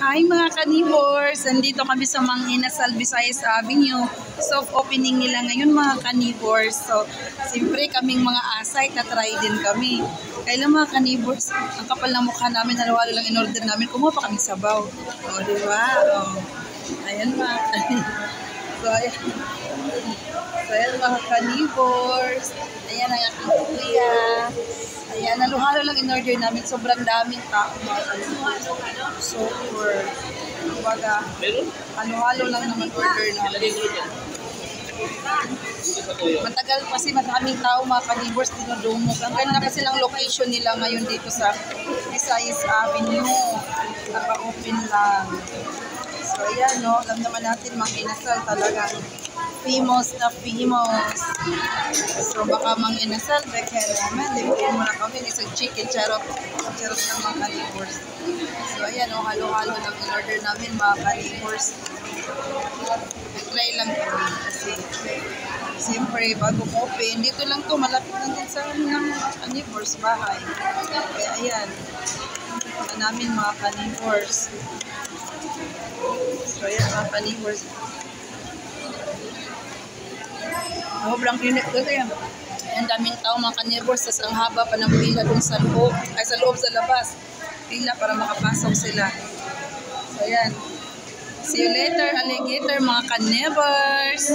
Hi mga kanibors! Nandito kami sa Mang Inasal, Visayas Avenue. Soft opening nila ngayon mga kanibors. So, siyempre kaming mga asay, tatry din kami. Kailan mga kanibors, ang kapal ng mukha namin, halo-halo lang in-order namin, kumuha pa kami sabaw. O, diba? O, ayan mga kanibors. So, ayan mga kanibors. Ayan ang aking kuya. Ayan, halo-halo lang in-order namin. Sobrang daming tao mga kanibors. Super. Kumbaga, halo-halo lang naman order namin. Matagal kasi maraming tao mga kanibors dinudumog. Ang ganda kasi lang location nila ngayon dito sa Visayas Avenue. Naka-open lang. So ayan no, alam naman natin Mang Inasal talagang famous na famous. So baka Mang Inasal, bekera naman. Limutin mo na kami ng isang chicken charot. Charot ng mga kanibors. So ayan no, halo-halo lang in-order namin mga kanibors. Try lang kami kasi siyempre bago open, dito lang to, malapit lang din sa amin ng mga kanibors bahay. Kaya ayan, namin mga kanibors. So ayan mga kanibors. Sobrang init kasi yan. Ang daming tao mga kanibors, tas ang haba pa ng pila dun sa loob, ay sa loob sa labas. Pila para makapasok sila. So ayan. See you later, alligator mga kanibors.